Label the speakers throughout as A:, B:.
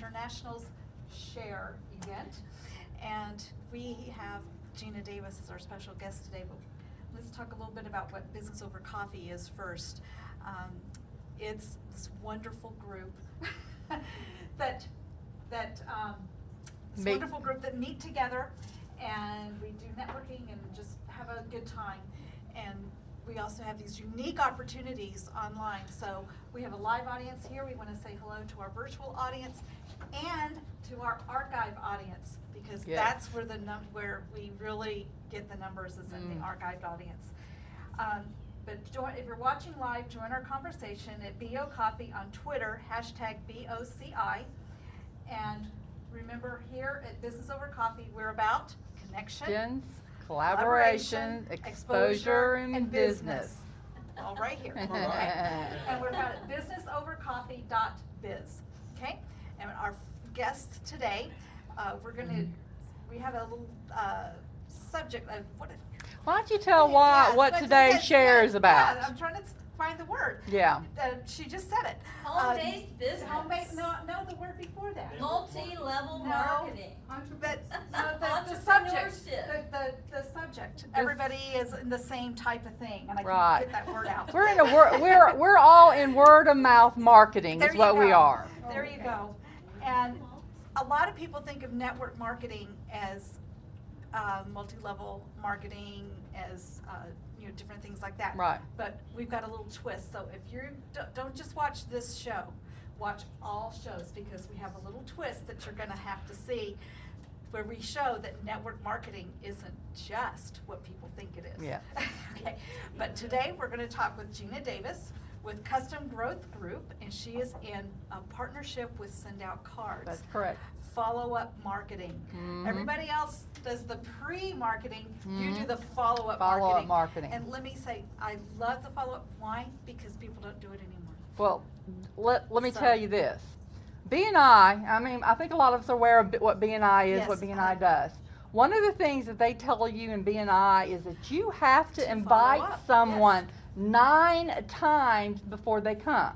A: International's Share event. And we have Gina Davis as our special guest today, but let's talk a little bit about what Business Over Coffee is first. It's this wonderful group that meet together, and we do networking and just have a good time. And we also have these unique opportunities online. So we have a live audience here. We want to say hello to our virtual audience and to our archive audience, because that's where where we really get the numbers, is in the archived audience. But if you're watching live, join our conversation at BO Coffee on Twitter, #BOCI. And remember, here at Business Over Coffee, we're about connection,
B: collaboration, exposure, and business.
A: All right here. Okay. And we're about at businessovercoffee.biz. Okay? And our guests today, we have a little subject of what is.
B: Why don't you tell what today's share is about?
A: Yeah, I'm trying to find the word.
B: Yeah.
A: She just said it.
C: Home-based business.
A: No, the word before that.
C: Multi-level marketing.
A: The subject. The subject. Everybody is in the same type of thing, and I can't get that word out.
B: We're all in word of mouth marketing. Is what we are.
A: There you go. And a lot of people think of network marketing as multi-level marketing, as different things like that.
B: Right.
A: But we've got a little twist. So if you don't just watch this show, watch all shows, because we have a little twist that you're going to have to see, where we show that network marketing isn't just what people think it is.
B: Yeah.
A: Okay. But today we're going to talk with Gina Davis with Custom Growth Group, and she is in a partnership with Send Out Cards.
B: That's correct.
A: Follow-up marketing.
B: Mm-hmm.
A: Everybody else does the pre-marketing.
B: Mm-hmm.
A: You do the follow-up
B: marketing.
A: And let me say, I love the follow-up. Why? Because people don't do it anymore.
B: Well, let me tell you this. BNI, I think a lot of us are aware of what BNI is, what BNI does. One of the things that they tell you in BNI is that you have to invite someone 9 times before they come.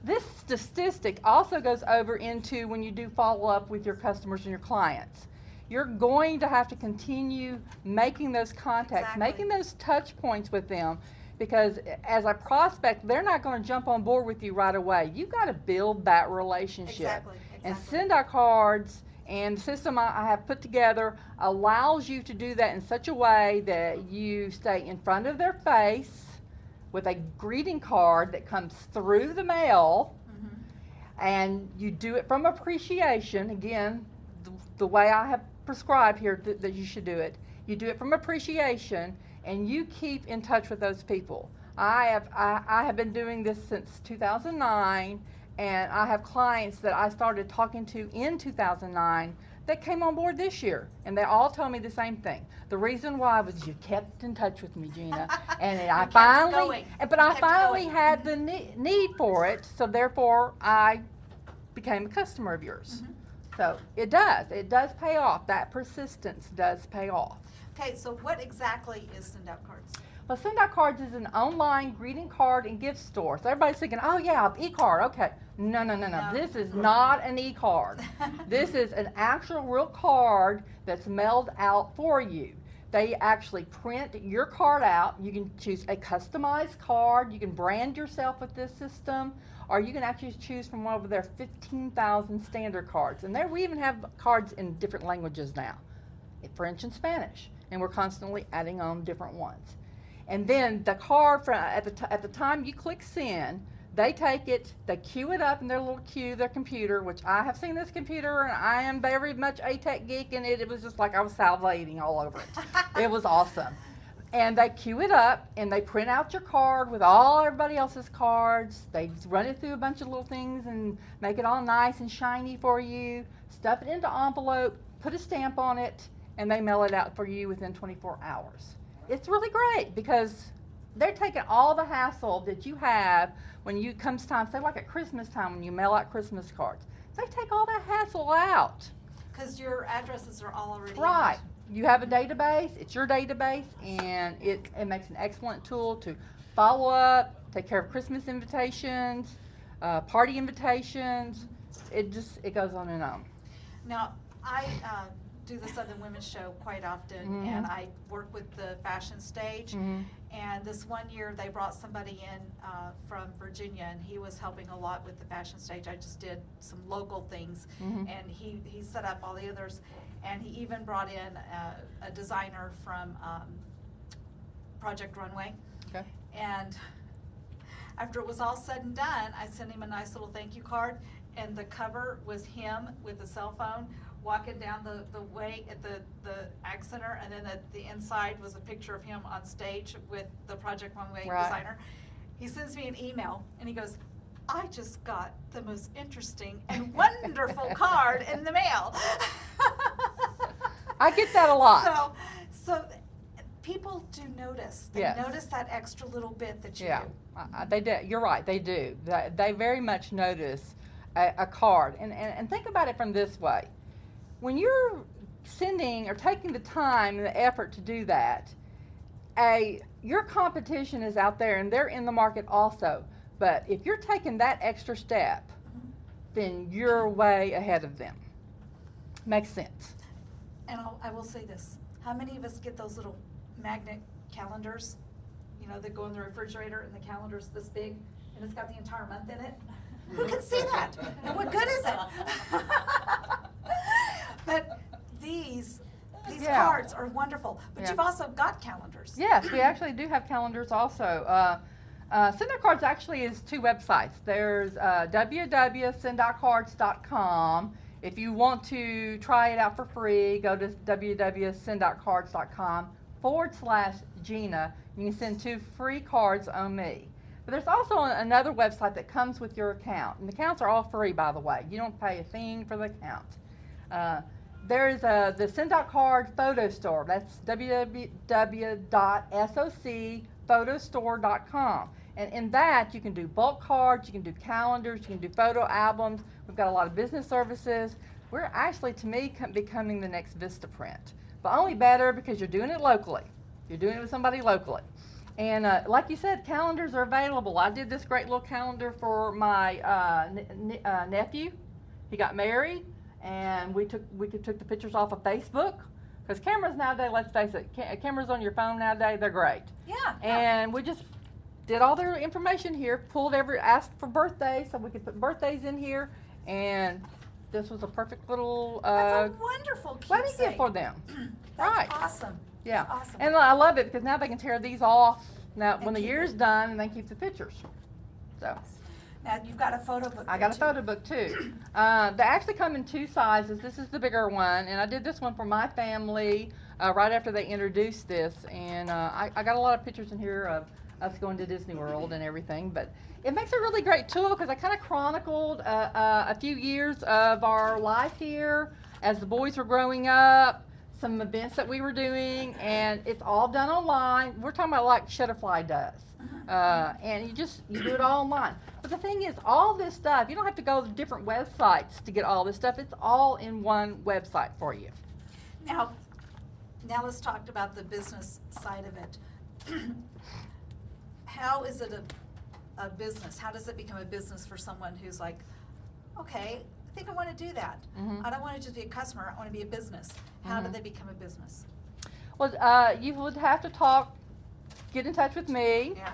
B: This statistic also goes over into when you do follow up with your customers and your clients. You're going to have to continue making those contacts, making those touch points with them, because as a prospect, they're not going to jump on board with you right away. You've got to build that relationship.
A: Exactly.
B: And Send Out Cards and the system I have put together allows you to do that in such a way that you stay in front of their face with a greeting card that comes through the mail, and you do it from appreciation. Again, the way I have prescribed here that you should do it. You do it from appreciation, and you keep in touch with those people. I have been doing this since 2009, and I have clients that I started talking to in 2009 that came on board this year, and they all told me the same thing. The reason why was you kept in touch with me, Gina, and I finally had the need for it, so therefore I became a customer of yours. So it does pay off. That persistence does pay off.
A: Okay, so what exactly is Send Out Cards?
B: Well, Send Out Cards is an online greeting card and gift store. So everybody's thinking, oh yeah, e-card, okay. No. This is not an e-card. This is an actual real card that's mailed out for you. They actually print your card out. You can choose a customized card. You can brand yourself with this system, or you can actually choose from one of their 15,000 standard cards. And we even have cards in different languages now, French and Spanish, and we're constantly adding on different ones. And then the card, at the time you click send, they take it, they queue it up in their little queue, their computer, which I have seen this computer, and I am very much a tech geek, and it was just like I was salivating all over it. It was awesome. And they queue it up, and they print out your card with everybody else's cards. They run it through a bunch of little things and make it all nice and shiny for you, stuff it into an envelope, put a stamp on it, and they mail it out for you within 24 hours. It's really great because they're taking all the hassle that you have when you comes time, say like at Christmas time when you mail out Christmas cards. They take all that hassle out.
A: Because your addresses are all already
B: right. You have a database, it's your database, and it makes an excellent tool to follow up, take care of Christmas invitations, party invitations, it goes on and on.
A: Now, I do the Southern Women's Show quite often,
B: Mhm.
A: and I work with the fashion stage.
B: Mhm.
A: And this one year, they brought somebody in from Virginia, and he was helping a lot with the fashion stage. I just did some local things,
B: Mhm.
A: and he set up all the others. And he even brought in a designer from Project Runway.
B: Okay.
A: And after it was all said and done, I sent him a nice little thank you card, and the cover was him with a cell phone walking down the way at the Ag Center, and then at the inside was a picture of him on stage with the Project Runway
B: Right.
A: designer. He sends me an email, and he goes, I just got the most interesting and wonderful card in the mail.
B: I get that a lot.
A: So people do notice. They
B: Yes.
A: notice that extra little bit that you
B: Yeah,
A: do.
B: they do. You're right. They do. They very much notice a card. And think about it from this way: when you're sending or taking the time and the effort to do that, your competition is out there and they're in the market also. But if you're taking that extra step, then you're way ahead of them. Makes sense.
A: And I will say this: how many of us get those little magnet calendars? You know, that go in the refrigerator, and the calendar's this big, and it's got the entire month in it. Who can see that? And what good is it? But these
B: Yeah.
A: cards are wonderful. But
B: Yeah.
A: you've also got calendars.
B: Yes, we actually do have calendars also. SendOutCards actually is two websites. There's www.sendoutcards.com. If you want to try it out for free, go to www.sendoutcards.com/Gina. You can send 2 free cards on me. But there's also another website that comes with your account. And the accounts are all free, by the way. You don't pay a thing for the account. There's the Send Out Card photo store. That's www.soccphotostore.com. And in that, you can do bulk cards, you can do calendars, you can do photo albums. We've got a lot of business services. We're actually, to me, becoming the next Vistaprint. But only better because you're doing it locally. You're doing it with somebody locally. And like you said, calendars are available. I did this great little calendar for my nephew. He got married, and we took the pictures off of Facebook. Because cameras nowadays, let's face it, cameras on your phone nowadays, they're great.
A: Yeah.
B: And we just did all their information here, asked for birthdays, so we could put birthdays in here, and this was a perfect little
A: That's a wonderful
B: wedding
A: keepsake.
B: gift for them.
A: That's
B: Right.
A: awesome.
B: Yeah.
A: That's awesome.
B: And I love it because now they can tear these off now
A: And
B: when the
A: keep
B: year's
A: it.
B: done, and they keep the pictures. So
A: Now you've got a photo book.
B: I
A: there,
B: got a
A: too.
B: photo book too. They actually come in 2 sizes. This is the bigger one, and I did this one for my family right after they introduced this, and I got a lot of pictures in here of us going to Disney World and everything. But it makes a really great tool because I kind of chronicled a few years of our life here as the boys were growing up, some events that we were doing, and it's all done online. We're talking about like Shutterfly does. And you do it all online. But the thing is, all this stuff, you don't have to go to different websites to get all this stuff. It's all in one website for you.
A: Now let's talk about the business side of it. How is it a business? How does it become a business for someone who's like, okay, I think I want to do that.
B: Mhm.
A: I don't want to just be a customer. I want to be a business. How do
B: Mhm.
A: they become a business?
B: Well, you would have to get in touch with me.
A: Yeah.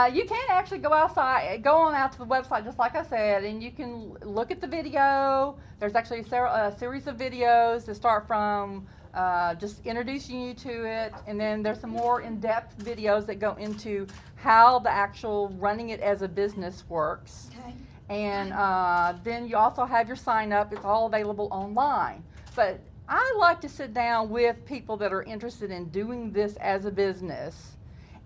B: You can actually go on out to the website, just like I said, and you can look at the video. There's actually a series of videos that start from just introducing you to it, and then there's some more in-depth videos that go into how the actual running it as a business works.
A: Okay.
B: And then you also have your sign up. It's all available online. But I like to sit down with people that are interested in doing this as a business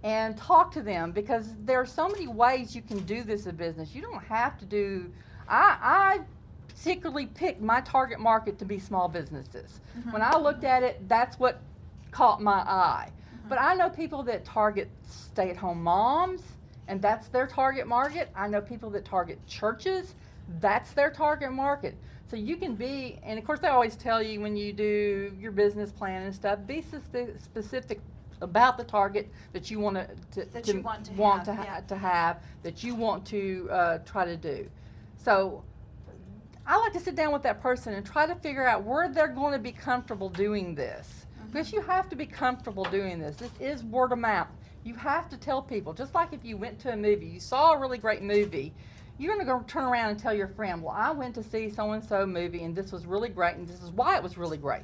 B: and talk to them, because there are so many ways you can do this as a business. You don't have to do, I particularly picked my target market to be small businesses. When I looked at it, that's what caught my eye. But I know people that target stay-at-home moms, and that's their target market. I know people that target churches, that's their target market. So you can be, and of course they always tell you when you do your business plan and stuff, be specific about the target that you
A: That you want to
B: want
A: have,
B: to
A: yeah.
B: to have, that you want to try to do. So I like to sit down with that person and try to figure out where they're going to be comfortable doing this. Because you have to be comfortable doing this. This is word of mouth. You have to tell people, just like if you went to a movie, you saw a really great movie, you're going to go turn around and tell your friend, well, I went to see so-and-so movie and this was really great and this is why it was really great.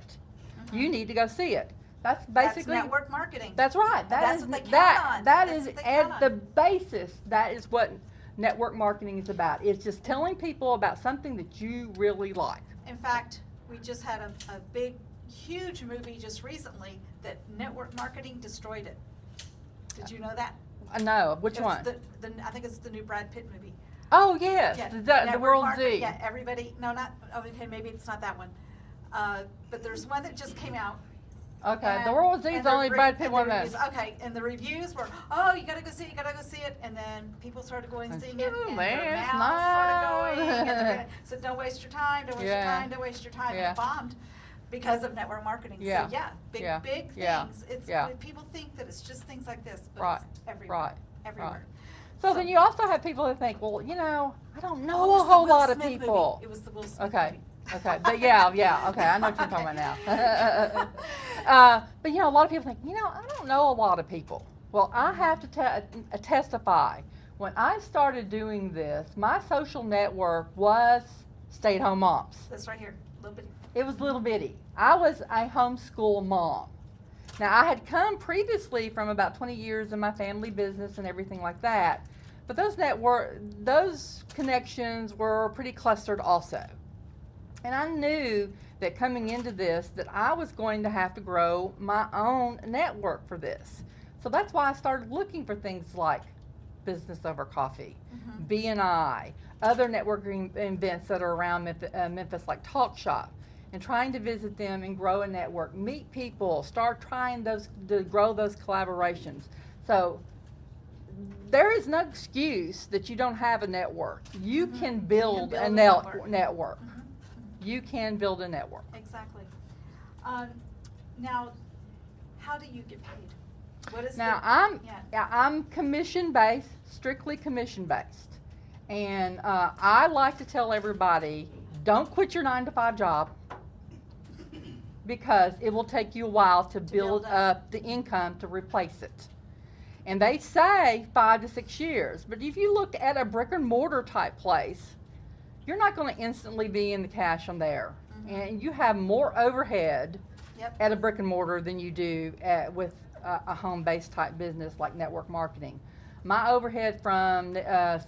B: You need to go see it. That's basically
A: That's network marketing.
B: That's right.
A: That's what they count on.
B: That
A: That's
B: is
A: what they count
B: at
A: on.
B: the basis. That is what network marketing is about. It's just telling people about something that you really like.
A: In fact, we just had a big, huge movie just recently that network marketing destroyed it. Did you know that?
B: No, which
A: It's
B: one?
A: I think it's the new Brad Pitt movie.
B: Oh yes,
A: Yeah,
B: the
A: network
B: World
A: marketing,
B: Z.
A: Yeah, everybody. No, not. Okay, maybe it's not that one. But there's one that just came out.
B: Okay, the
A: and-
B: World Z
A: and
B: is
A: the
B: only
A: re-
B: Brad Pitt
A: and the
B: one.
A: reviews- Okay, and the reviews were, oh, you gotta go see it, you gotta go see it, and then people started going and seeing it,
B: Oh,
A: and their
B: that's
A: mouths started going, and
B: nice.
A: they said, don't waste your time, don't waste your
B: Yeah.
A: time, don't waste your time, and
B: Yeah.
A: it bombed because of network marketing.
B: Yeah.
A: So yeah, big
B: Yeah.
A: big
B: Yeah.
A: things. It's
B: Yeah.
A: people think that it's just things like this, but
B: Right.
A: it's everywhere.
B: Right.
A: Everywhere.
B: So then you also have people who think, well, you know, I don't
A: Oh,
B: know
A: it
B: a
A: was the
B: whole
A: Will
B: lot of
A: Smith movie.
B: people.
A: It was the Will Smith
B: Okay.
A: movie.
B: Okay, but yeah, okay, I know what you're talking about now. But you know, a lot of people think, you know, I don't know a lot of people. Well, I have to testify. When I started doing this, my social network was stay-at-home moms.
A: That's right here, little bitty.
B: It was little bitty. I was a homeschool mom. Now, I had come previously from about 20 years in my family business and everything like that, but those connections were pretty clustered also. And I knew that coming into this that I was going to have to grow my own network for this. So that's why I started looking for things like Business Over Coffee, BNI, other networking events that are around Memphis like Talk Shop, and trying to visit them and grow a network, meet people, start trying to grow those collaborations. So there is no excuse that you don't have a network. You can build,
A: build
B: a
A: a
B: network.
A: network.
B: You can build a network.
A: Exactly. Now, how do you get paid? What is
B: Now
A: yeah.
B: I'm commission based, strictly commission based, and I like to tell everybody, don't quit your 9-to-5 job because it will take you a while to build
A: build up.
B: up the income to replace it. And they say 5 to 6 years, but if you look at a brick and mortar type place, you're not going to instantly be in the cash on there, and you have more overhead
A: Yep.
B: at a brick and mortar than you do with a home-based type business like network marketing. My overhead from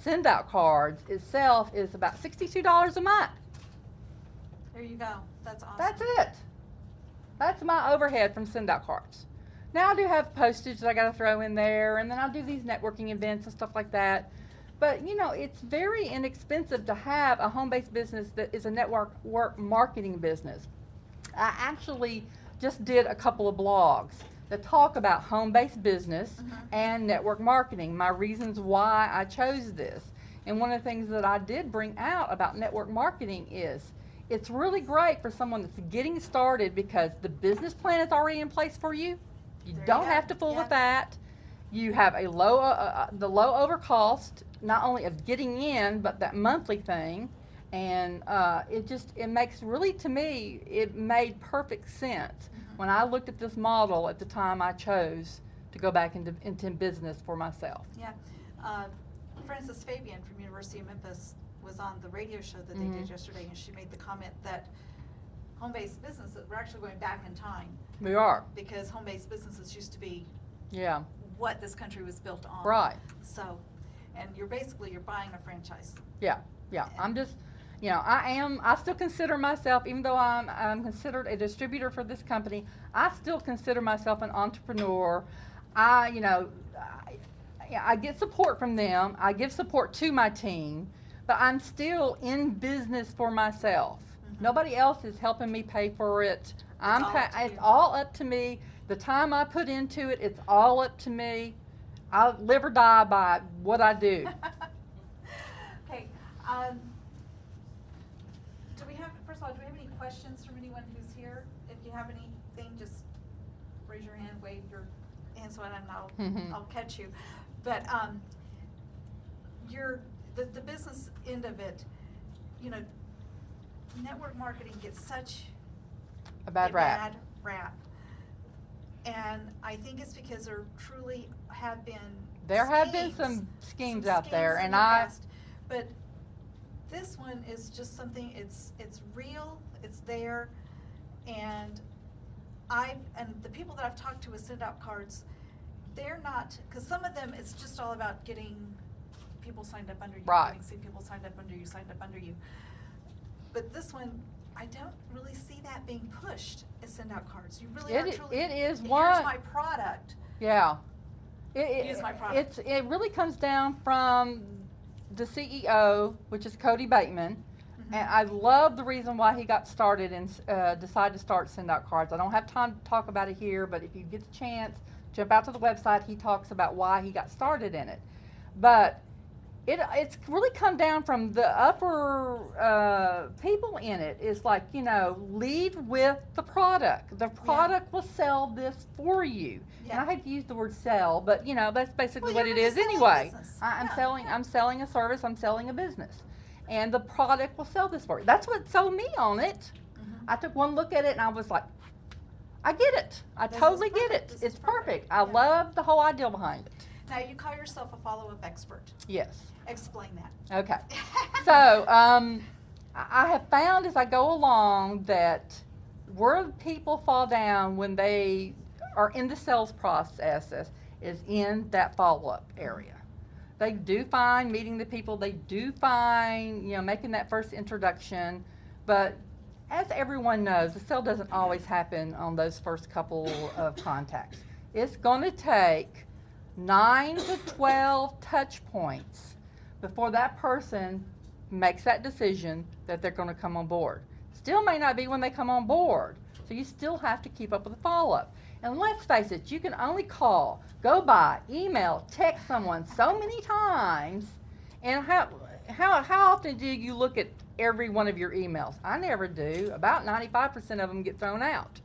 B: send out cards itself is about $62 a month.
A: There you go. That's awesome.
B: That's it. That's my overhead from send out cards. Now I do have postage that I got to throw in there, and then I'll do these networking events and stuff like that. But you know, it's very inexpensive to have a home-based business that is a network marketing business. I actually just did a couple of blogs that talk about home-based business and network marketing, my reasons why I chose this. And one of the things that I did bring out about network marketing is it's really great for someone that's getting started because the business plan is already in place for you. You
A: There you
B: don't
A: go.
B: have to fool
A: Yeah.
B: with that. You have a the low over cost, not only of getting in, but that monthly thing. And it makes, really, to me, it made perfect sense when I looked at this model at the time I chose to go back into business for myself.
A: Yeah. Frances Fabian from University of Memphis was on the radio show that they did yesterday, and she made the comment that home-based businesses, we're actually going back in time
B: We are,
A: because home-based businesses used to be
B: yeah,
A: what this country was built on.
B: right,
A: So, and you're buying a franchise.
B: yeah. I'm just, you know, I still consider myself, even though I'm considered a distributor for this company, I still consider myself an entrepreneur. I get support from them. I give support to my team, but I'm still in business for myself. Nobody else is helping me pay for it.
A: all up to
B: It's
A: you.
B: all up to me. The time I put into it, it's all up to me. I live or die by what I do.
A: Okay, first of all, do we have any questions from anyone who's here? If you have anything, just raise your hand, wave your hand so I'll catch you. But the business end of it, network marketing gets such
B: A bad rap.
A: bad rap. And I think it's because there truly have been
B: There have been
A: schemes,
B: some schemes
A: some
B: out there,
A: schemes in
B: and
A: the
B: I,
A: past. But this one is just something, it's real, it's there, and the people that I've talked to with send out cards, they're not, because some of them, it's just all about getting people signed up under you.
B: Right.
A: Getting people signed up under you, signed up under you. But this one, I don't really see that being pushed as send out cards. You really are truly.
B: it is
A: Here's
B: one.
A: my product.
B: Yeah.
A: Use my product.
B: It really comes down from the CEO, which is Cody Bateman.
A: Mhm.
B: And I love the reason why he got started and decided to start Send Out Cards. I don't have time to talk about it here, but if you get the chance, jump out to the website. He talks about why he got started in it. But it's really come down from the upper people in it. It's like, lead with the product. The product will sell this for you.
A: Yeah.
B: And I hate to use the word sell, but that's basically
A: Well,
B: what
A: you're
B: it is
A: just selling
B: anyway.
A: business.
B: I'm
A: Yeah.
B: selling a service, I'm selling a business. And the product will sell this for you. That's what sold me on it.
A: Mhm.
B: I took one look at it and I was like, I get it. I
A: This is
B: totally get
A: perfect.
B: it.
A: This is
B: It's perfect.
A: perfect.
B: I
A: Yeah.
B: love the whole idea behind it.
A: Now, you call yourself a follow-up expert.
B: Yes.
A: Explain that.
B: Okay. So, I have found as I go along that where people fall down when they are in the sales processes is in that follow-up area. They do fine meeting the people. They do fine, making that first introduction. But as everyone knows, the sale doesn't always happen on those first couple of contacts. It's going to take 9 to 12 touch points before that person makes that decision that they're going to come on board. Still may not be when they come on board, so you still have to keep up with the follow-up. And let's face it, you can only call, go by, email, text someone so many times, and how often do you look at every one of your emails? I never do. About 95% of them get thrown out.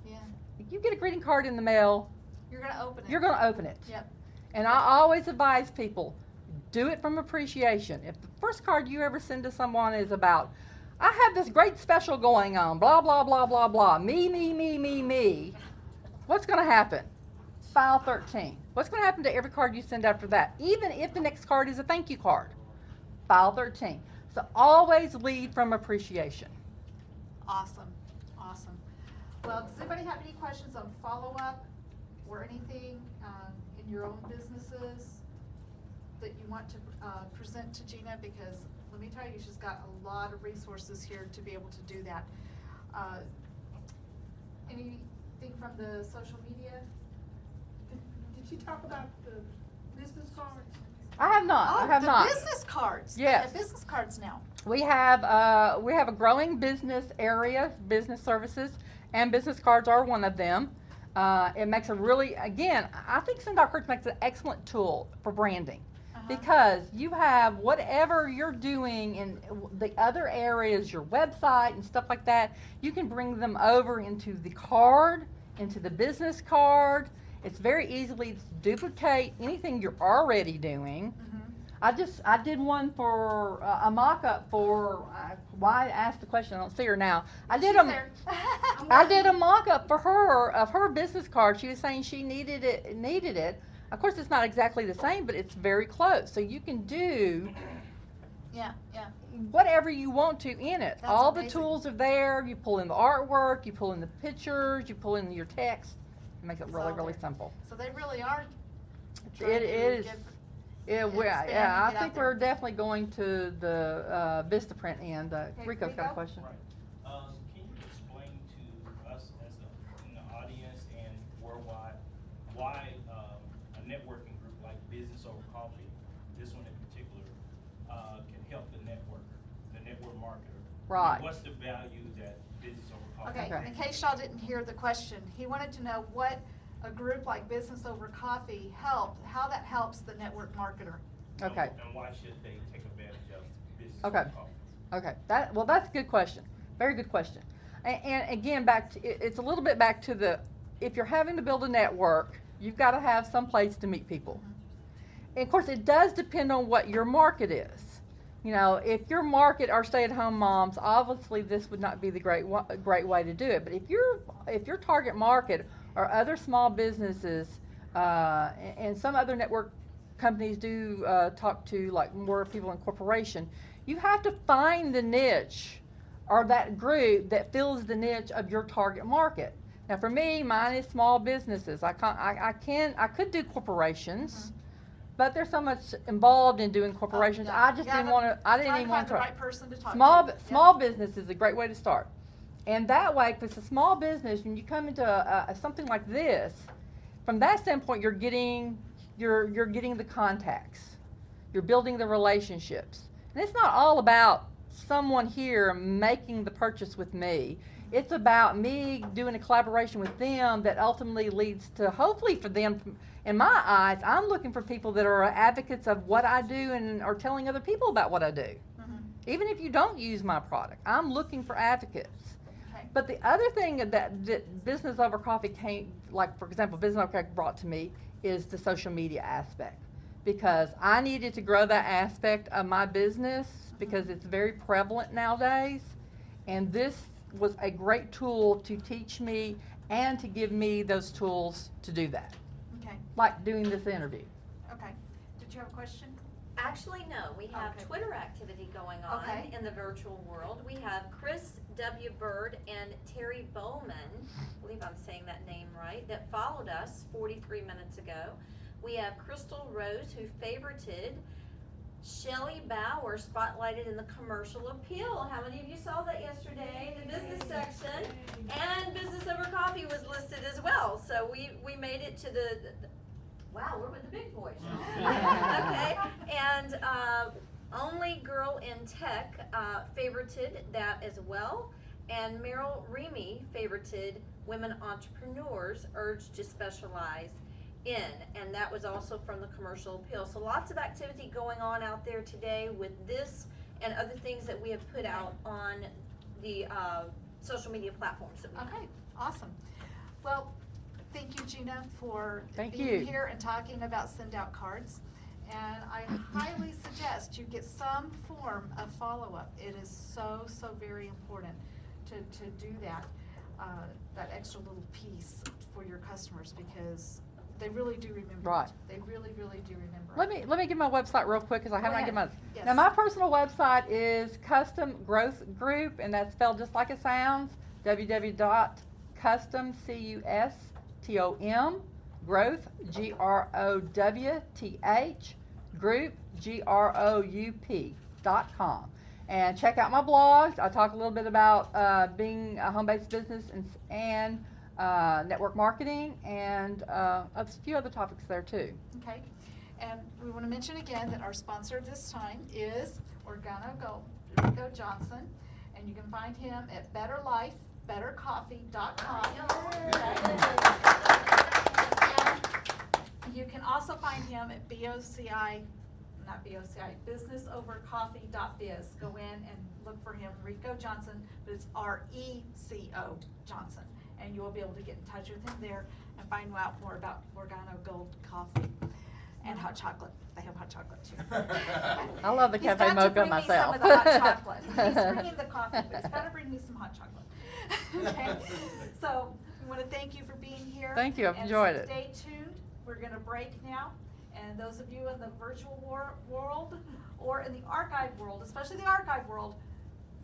A: Yeah.
B: If you get a greeting card in the mail,
A: You're going to open it.
B: you're going to open it.
A: Yep.
B: And I always advise people, do it from appreciation. If the first card you ever send to someone is about, I have this great special going on, blah, blah, blah, blah, blah, me, what's going to happen? File 13. What's going to happen to every card you send after that? Even if the next card is a thank you card. File 13. So always lead from appreciation.
A: Awesome. Awesome. Well, does anybody have any questions on follow-up or anything in your own businesses that you want to present to Gina? Because let me tell you, she's got a lot of resources here to be able to do that. Anything from the social media?
D: Did you talk about the business cards?
B: I have not. I have
A: the
B: not.
A: business cards. They
B: Yes.
A: have business cards now.
B: We have a growing business area, business services, and business cards are one of them. It makes a really, again, I think Send Out Cards makes an excellent tool for branding. Because you have whatever you're doing in the other areas, your website and stuff like that, you can bring them over into the card, into the business card. It's very easily to duplicate anything you're already doing. I did one for a mock-up for, why I asked the question, I don't see her now. I did a mock-up for her, of her business card. She was saying she needed it. Of course, it's not exactly the same, but it's very close. So you can do
A: Yeah, yeah.
B: whatever you want to in it.
A: That's
B: All
A: amazing.
B: the tools are there. You pull in the artwork, you pull in the pictures, you pull in your text. It makes it
A: It's
B: really,
A: all
B: really
A: there.
B: simple.
A: So they really are trying
B: It
A: to
B: is.
A: give-
B: Yeah,
A: expand and
B: I
A: get out
B: think
A: there.
B: we're definitely going to the Vistaprint end. Rico's got a
A: Rico?
B: question.
E: Right. Can you explain to us as in the audience and worldwide why a networking group like Business Over Coffee, this one in particular, can help the networker, the network marketer?
B: Right.
E: What's the value that Business Over Coffee?
A: Okay,
B: Okay.
A: in case y'all didn't hear the question, he wanted to know what a group like Business Over Coffee how that helps the network marketer.
B: Okay.
E: And why should they take advantage of Business
B: Okay.
E: Over Coffee?
B: Okay, that's a good question. Very good question. And again, it's a little bit back to if you're having to build a network, you've got to have some place to meet people. And of course, it does depend on what your market is. You know, if your market are stay-at-home moms, obviously this would not be the great way to do it. But if your target market are other small businesses, and some other network companies do talk to like more people in corporation, you have to find the niche or that group that fills the niche of your target market. Now, for me, mine is small businesses. I could do corporations. But there's so much involved in doing corporations.
A: Yeah.
B: I just
A: Yeah,
B: didn't
A: but
B: want to. I didn't
A: try
B: even
A: to
B: want
A: find
B: to.
A: the right person to talk
B: Small
A: to.
B: small business is a great way to start, and that way, if it's a small business, when you come into something like this, from that standpoint, you're getting the contacts, you're building the relationships, and it's not all about someone here making the purchase with me. It's about me doing a collaboration with them that ultimately leads to, hopefully for them, in my eyes, I'm looking for people that are advocates of what I do and are telling other people about what I do. Even if you don't use my product, I'm looking for advocates.
A: Okay.
B: But the other thing that Business Over Coffee came, like for example, Business Over Coffee brought to me is the social media aspect. Because I needed to grow that aspect of my business because it's very prevalent nowadays. And this was a great tool to teach me and to give me those tools to do that.
A: Okay,
B: Like doing this interview.
A: okay. Did you have a question?
C: Actually, no, we have
A: Okay.
C: Twitter activity going on
A: Okay.
C: in the virtual world. We have Chris W. Bird and Terry Bowman, I believe I'm saying that name right, that followed us 43 minutes ago. We have Crystal Rose, who favorited Shelley Bauer, spotlighted in the commercial appeal. How many of you saw that yesterday in the business section? And Business Over Coffee was listed as well. So we made it to the wow, we're with the big boys. Okay, and Only Girl in Tech favorited that as well. And Meryl Remy favorited Women Entrepreneurs Urged to Specialize in, and that was also from the commercial appeal. So lots of activity going on out there today with this and other things that we have put out on the social media platforms that we have.
A: Okay, awesome. Well, thank you, Gina, for
B: Thank
A: being
B: you.
A: here and talking about send out cards. And I highly suggest you get some form of follow-up. It is so, so very important to do that extra little piece for your customers because they really do remember
B: Right.
A: it. They really, really do remember
B: Let
A: it.
B: me give my website real quick because I
A: Go
B: haven't
A: ahead.
B: given my.
A: Yes.
B: Now my personal website is Custom Growth Group, and that's spelled just like it sounds. www.custom growth group group.com. And check out my blogs. I talk a little bit about being a home-based business and network marketing and a few other topics there too.
A: Okay, and we want to mention again that our sponsor this time is Organo Rico Johnson, and you can find him at betterlifebettercoffee.com. And you can also find him at businessovercoffee.biz. Go in and look for him, Rico Johnson, but it's RECO Johnson. And you will be able to get in touch with him there and find out more about Organo Gold Coffee and hot chocolate. They have hot chocolate too.
B: I love the
A: He's
B: cafe
A: got to
B: mocha
A: bring me
B: myself.
A: some of the hot chocolate. He's bringing the coffee, but he's got to bring me some hot chocolate. Okay, so we want to thank you for being here.
B: Thank you, I've
A: And
B: enjoyed it.
A: Stay tuned. We're going to break now. And those of you in the virtual world or in the archive world, especially the archive world,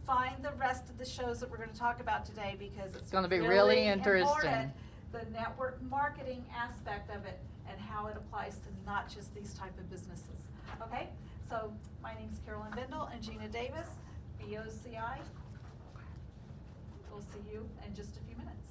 A: find the rest of the shows that we're going to talk about today because it's
B: gonna be really
A: important,
B: interesting.
A: the network marketing aspect of it and how it applies to not just these type of businesses. Okay, so my name's Carolyn Bindle and Gina Davis, BOCI. We'll see you in just a few minutes.